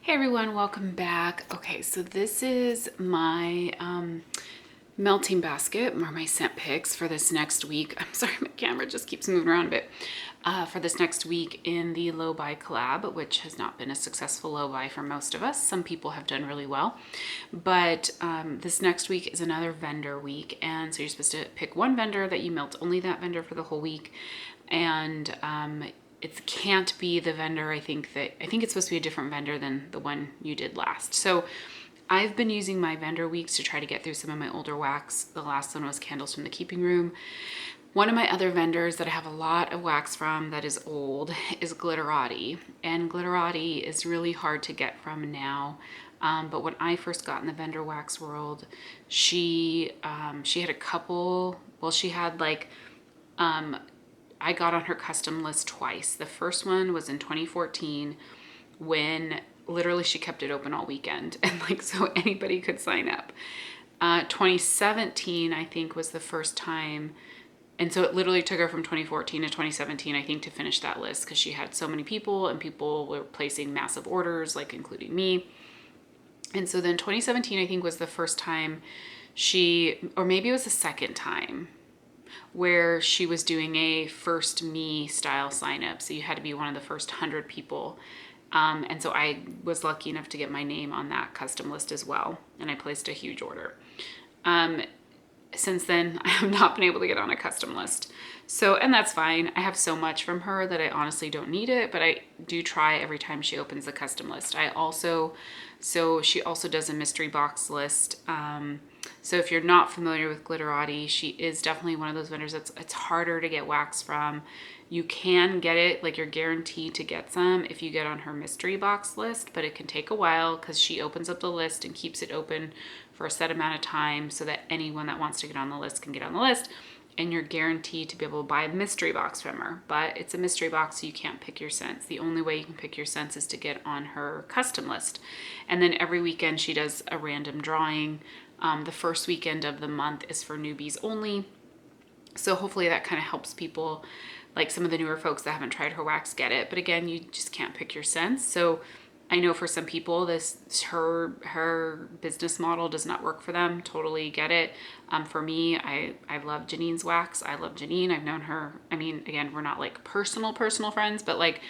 Hey everyone, welcome back. Okay, so this is my melting basket or my scent picks for this next week. I'm sorry, my camera just keeps moving around a bit. For this next week in the low buy collab, which has not been a successful low buy for most of us. Some people have done really well, but this next week is another vendor week. And so you're supposed to pick one vendor that you melt only that vendor for the whole week. And it can't be the vendor. I think it's supposed to be a different vendor than the one you did last. So I've been using my vendor weeks to try to get through some of my older wax. The last one was candles from the keeping room. One of my other vendors that I have a lot of wax from that is old is Glitterati. And Glitterati is really hard to get from now. But when I first got in the vendor wax world, she had a couple, well, she had like, I got on her custom list twice. The first one was in 2014 when literally she kept it open all weekend. And like, so anybody could sign up. 2017, I think, was the first time. And so it literally took her from 2014 to 2017, I think, to finish that list because she had so many people and people were placing massive orders, like including me. And so then 2017, I think, was the first time or maybe it was the second time, where she was doing a first me style sign up. So you had to be one of the first 100 people. And so I was lucky enough to get my name on that custom list as well. And I placed a huge order. Since then, I have not been able to get on a custom list. So, and that's fine. I have so much from her that I honestly don't need it, but I do try every time she opens the custom list. So she also does a mystery box list. So if you're not familiar with Glitterati, she is definitely one of those vendors it's harder to get wax from. You can get it, like you're guaranteed to get some if you get on her mystery box list, but it can take a while because she opens up the list and keeps it open for a set amount of time so that anyone that wants to get on the list can get on the list. And you're guaranteed to be able to buy a mystery box from her, but it's a mystery box, so you can't pick your scents. The only way you can pick your scents is to get on her custom list. And then every weekend she does a random drawing. The first weekend of the month is for newbies only. So hopefully that kind of helps people, like some of the newer folks that haven't tried her wax, get it. But again, you just can't pick your scents. So I know for some people, her business model does not work for them. Totally get it. For me, I love Janine's wax. I love Janine. I've known her. I mean, again, we're not like personal friends, but like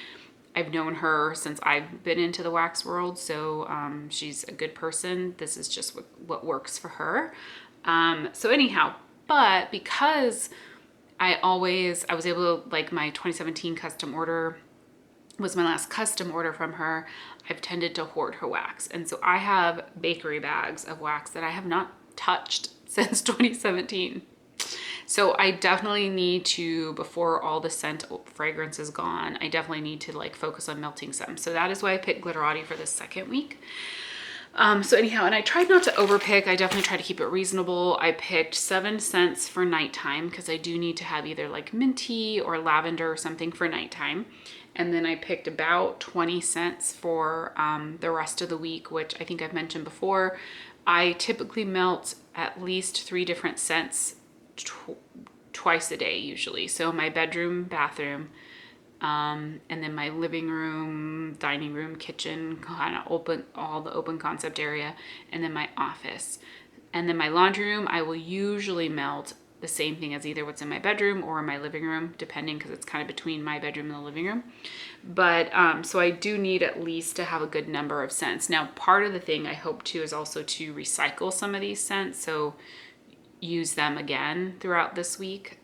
I've known her since I've been into the wax world. So she's a good person. This is just what works for her. So anyhow, but because I was able to, like, my 2017 custom order was my last custom order from her, I've tended to hoard her wax. And so I have bakery bags of wax that I have not touched since 2017. So I definitely need to, before all the scent fragrance is gone, I definitely need to like focus on melting some. So that is why I picked Glitterati for the second week. So anyhow, and I tried not to overpick. I definitely tried to keep it reasonable. I picked 7 scents for nighttime because I do need to have either like minty or lavender or something for nighttime. And then I picked about 20 scents for the rest of the week, which I think I've mentioned before. I typically melt at least 3 different scents twice a day usually. So my bedroom, bathroom, and then my living room, dining room, kitchen, kind of open, all the open concept area, and then my office. And then my laundry room, I will usually melt the same thing as either what's in my bedroom or my living room, depending, because it's kind of between my bedroom and the living room. But so I do need at least to have a good number of scents. Now, part of the thing I hope to is also to recycle some of these scents, so use them again throughout this week.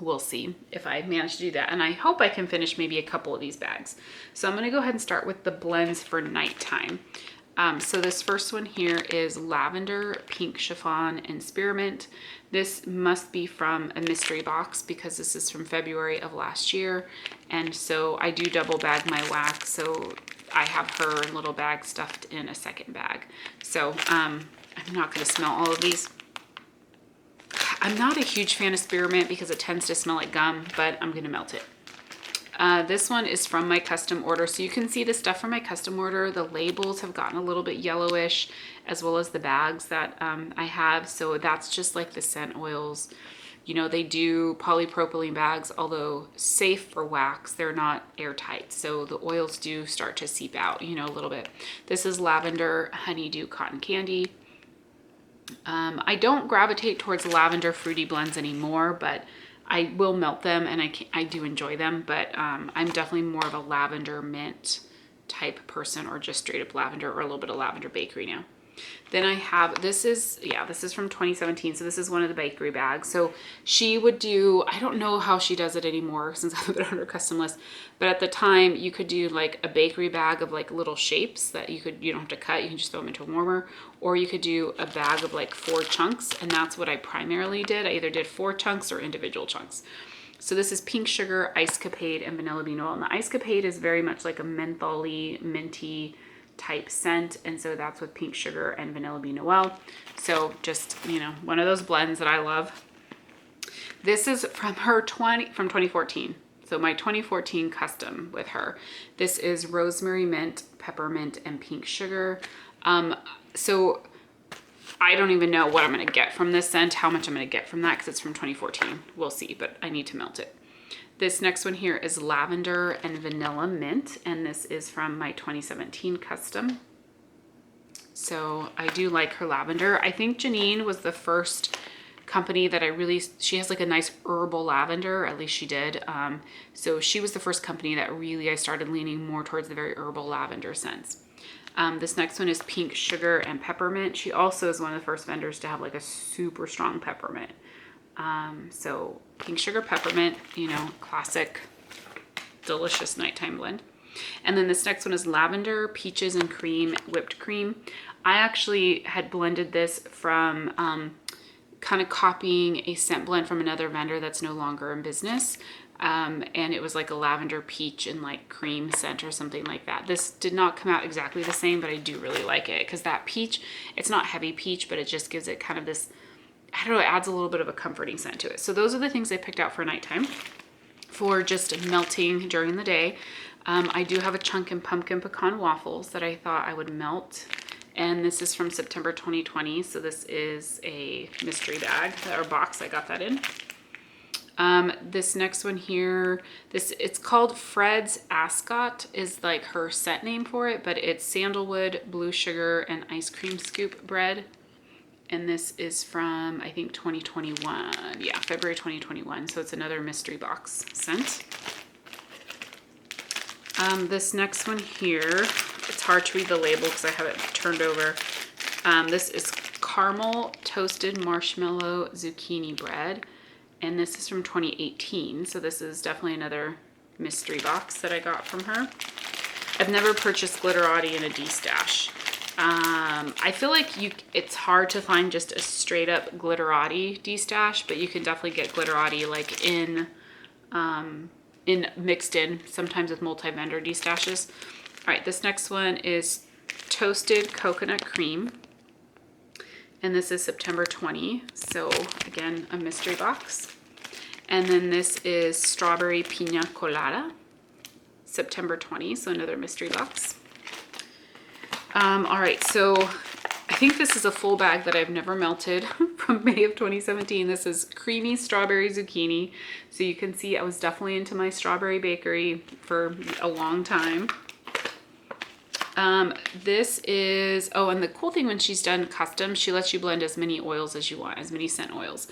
We'll see if I manage to do that. And I hope I can finish maybe a couple of these bags. So I'm gonna go ahead and start with the blends for nighttime. So this first one here is Lavender, Pink Chiffon, and Spearmint. This must be from a mystery box because this is from February of last year. And so I do double bag my wax. So I have her little bag stuffed in a second bag. So I'm not gonna smell all of these. I'm not a huge fan of spearmint because it tends to smell like gum, but I'm gonna melt it. This one is from my custom order. So you can see the stuff from my custom order. The labels have gotten a little bit yellowish, as well as the bags that I have. So that's just like the scent oils. You know, they do polypropylene bags, although safe for wax, they're not airtight. So the oils do start to seep out, you know, a little bit. This is lavender honeydew cotton candy. I don't gravitate towards lavender fruity blends anymore, but I will melt them, and I do enjoy them, but I'm definitely more of a lavender mint type person, or just straight up lavender, or a little bit of lavender bakery now. Then I have, this is from 2017. So this is one of the bakery bags. So she would do, I don't know how she does it anymore since I've been on her custom list, but at the time you could do like a bakery bag of like little shapes that you don't have to cut. You can just throw them into a warmer, or you could do a bag of like 4 chunks. And that's what I primarily did. I either did 4 chunks or individual chunks. So this is pink sugar, ice capade, and vanilla bean oil. And the ice capade is very much like a mentholy, minty type scent, and so that's with pink sugar and vanilla bean oil. So just, you know, one of those blends that I love. This is from her from 2014. So my 2014 custom with her. This is rosemary mint, peppermint, and pink sugar. So I don't even know what I'm going to get from this scent, how much I'm going to get from that, because it's from 2014. We'll see, but I need to melt it. This next one here is lavender and vanilla mint, and this is from my 2017 custom. So I do like her lavender. I think Janine was the first company that she has like a nice herbal lavender, at least she did. So she was the first company that really I started leaning more towards the very herbal lavender scents. This next one is pink sugar and peppermint. She also is one of the first vendors to have like a super strong peppermint. So pink sugar, peppermint, you know, classic, delicious nighttime blend. And then this next one is lavender, peaches, and cream, whipped cream. I actually had blended this from kind of copying a scent blend from another vendor that's no longer in business. And it was like a lavender peach and like cream scent or something like that. This did not come out exactly the same, but I do really like it because that peach, it's not heavy peach, but it just gives it kind of this, I don't know, it adds a little bit of a comforting scent to it. So those are the things I picked out for nighttime for just melting during the day. I do have a chunk and pumpkin pecan waffles that I thought I would melt. And this is from September 2020. So this is a mystery bag or box. I got that in. This next one here, it's called Fred's Ascot is like her scent name for it, but it's sandalwood, blue sugar, and ice cream scoop bread. And this is from, I think, 2021. Yeah, February 2021. So it's another mystery box scent. This next one here, it's hard to read the label because I have it turned over. This is caramel toasted marshmallow zucchini bread. And this is from 2018. So this is definitely another mystery box that I got from her. I've never purchased Glitterati in a D-stash. I feel like it's hard to find just a straight up Glitterati D-stash, but you can definitely get Glitterati like in mixed in, sometimes with multi-vendor D-stashes. All right, this next one is toasted coconut cream. And this is September 20. So again, a mystery box. And then this is strawberry pina colada, September 20. So another mystery box. All right, so I think this is a full bag that I've never melted from May of 2017. This is creamy strawberry zucchini. So you can see I was definitely into my strawberry bakery for a long time. This is, oh, and the cool thing when she's done custom, she lets you blend as many oils as you want, as many scent oils.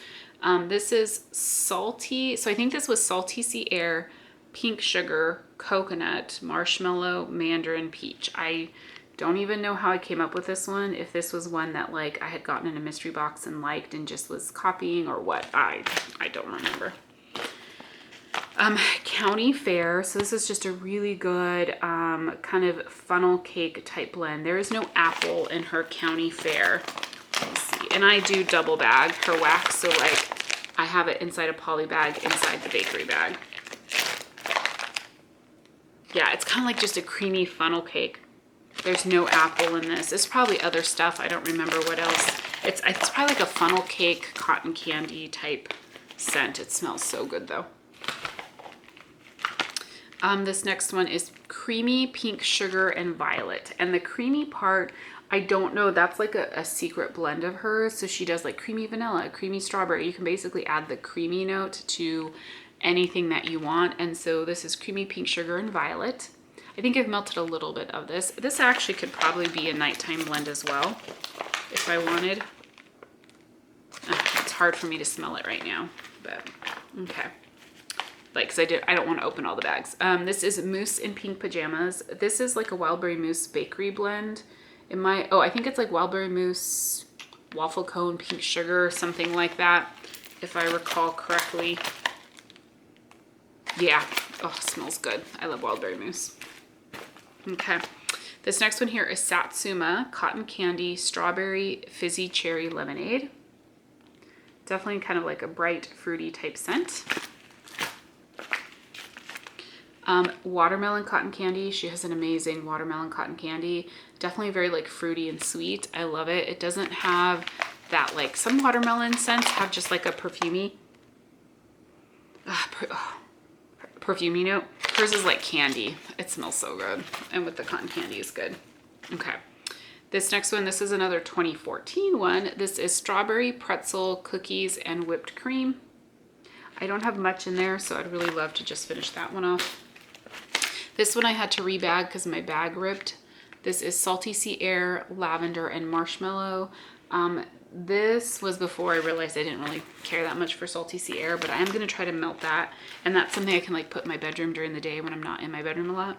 This is salty. So I think this was salty sea air, pink sugar, coconut, marshmallow, mandarin, peach. I don't even know how I came up with this one. If this was one that like I had gotten in a mystery box and liked and just was copying or what, I don't remember. County Fair. So this is just a really good kind of funnel cake type blend. There is no apple in her County Fair. Let me see. And I do double bag her wax. So like I have it inside a poly bag inside the bakery bag. Yeah, it's kind of like just a creamy funnel cake. There's no apple in this. There's probably other stuff. I don't remember what else. It's probably like a funnel cake, cotton candy type scent. It smells so good though. This next one is creamy pink sugar and violet. And the creamy part, I don't know, that's like a secret blend of hers. So she does like creamy vanilla, creamy strawberry. You can basically add the creamy note to anything that you want. And so this is creamy pink sugar and violet. I think I've melted a little bit of this. This actually could probably be a nighttime blend as well if I wanted. It's hard for me to smell it right now, but okay. Like, cause I don't want to open all the bags. This is Mousse in Pink Pajamas. This is like a Wildberry Mousse bakery blend. I think it's like Wildberry Mousse, waffle cone, pink sugar, something like that, if I recall correctly. Yeah, oh, it smells good. I love Wildberry Mousse. Okay, this next one here is Satsuma Cotton Candy Strawberry Fizzy Cherry Lemonade. Definitely kind of like a bright, fruity type scent. Watermelon cotton candy. She has an amazing watermelon cotton candy. Definitely very like fruity and sweet. I love it. It doesn't have that, like some watermelon scents have just like a perfumey note. Hers is like candy. It smells so good. And with the cotton candy is good. Okay. This next one, this is another 2014 one. This is strawberry pretzel cookies and whipped cream. I don't have much in there, so I'd really love to just finish that one off. This one I had to rebag because my bag ripped. This is Salty Sea Air, Lavender, and Marshmallow. This was before I realized I didn't really care that much for Salty Sea Air, but I am going to try to melt that. And that's something I can like put in my bedroom during the day when I'm not in my bedroom a lot.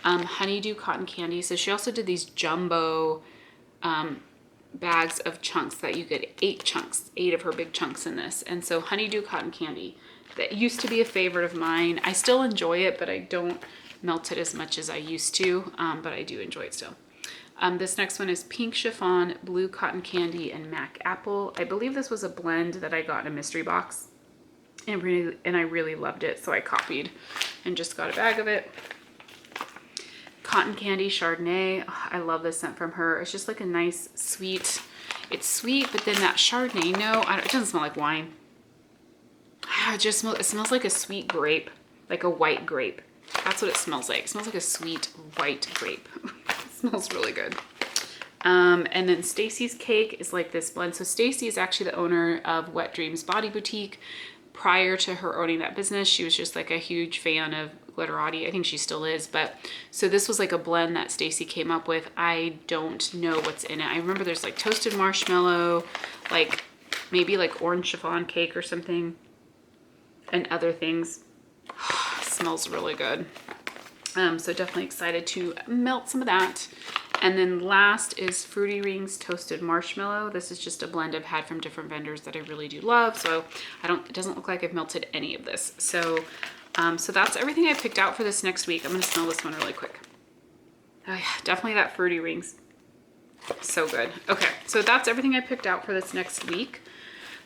Honeydew Cotton Candy. So she also did these jumbo bags of chunks that you get 8 chunks, 8 of her big chunks in this. And so Honeydew Cotton Candy, that used to be a favorite of mine. I still enjoy it, but I don't melt it as much as I used to, but I do enjoy it still. This next one is Pink Chiffon, Blue Cotton Candy, and Mac Apple. I believe this was a blend that I got in a mystery box, and I really loved it, so I copied and just got a bag of it. Cotton Candy Chardonnay. Oh, I love this scent from her. It's just like a nice sweet, it's sweet, but then that Chardonnay, it doesn't smell like wine. It smells like a sweet grape, like a white grape. That's what it smells like. It smells like a sweet white grape. It smells really good. And then Stacy's Cake is like this blend. So Stacy is actually the owner of Wet Dreams Body Boutique. Prior to her owning that business, she was just like a huge fan of Glitterati. I think she still is, but so this was like a blend that Stacy came up with. I don't know what's in it. I remember there's like toasted marshmallow, like maybe like orange chiffon cake or something, and other things. Smells really good. So definitely excited to melt some of that. And then last is Fruity Rings Toasted Marshmallow. This is just a blend I've had from different vendors that I really do love. So it doesn't look like I've melted any of this. So, so that's everything I picked out for this next week. I'm gonna smell this one really quick. Oh yeah, definitely that Fruity Rings. So good. Okay, so that's everything I picked out for this next week.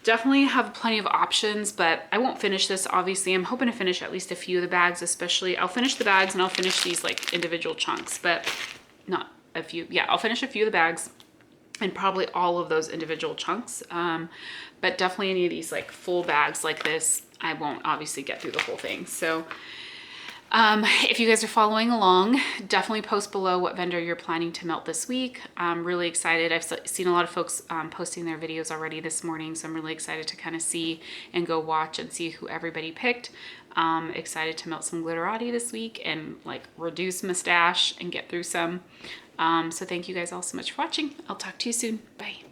Definitely have plenty of options, but I won't finish this, obviously. I'm hoping to finish at least a few of the bags, especially. I'll finish the bags and I'll finish these like individual chunks, but not a few. Yeah, I'll finish a few of the bags and probably all of those individual chunks. But definitely any of these like full bags like this, I won't obviously get through the whole thing. So if you guys are following along, definitely post below what vendor you're planning to melt this week. I'm really excited. I've seen a lot of folks posting their videos already this morning, so I'm really excited to kind of see and go watch and see who everybody picked. Excited to melt some Glitterati this week and like reduce my stash and get through some. So thank you guys all so much for watching. I'll talk to you soon. Bye.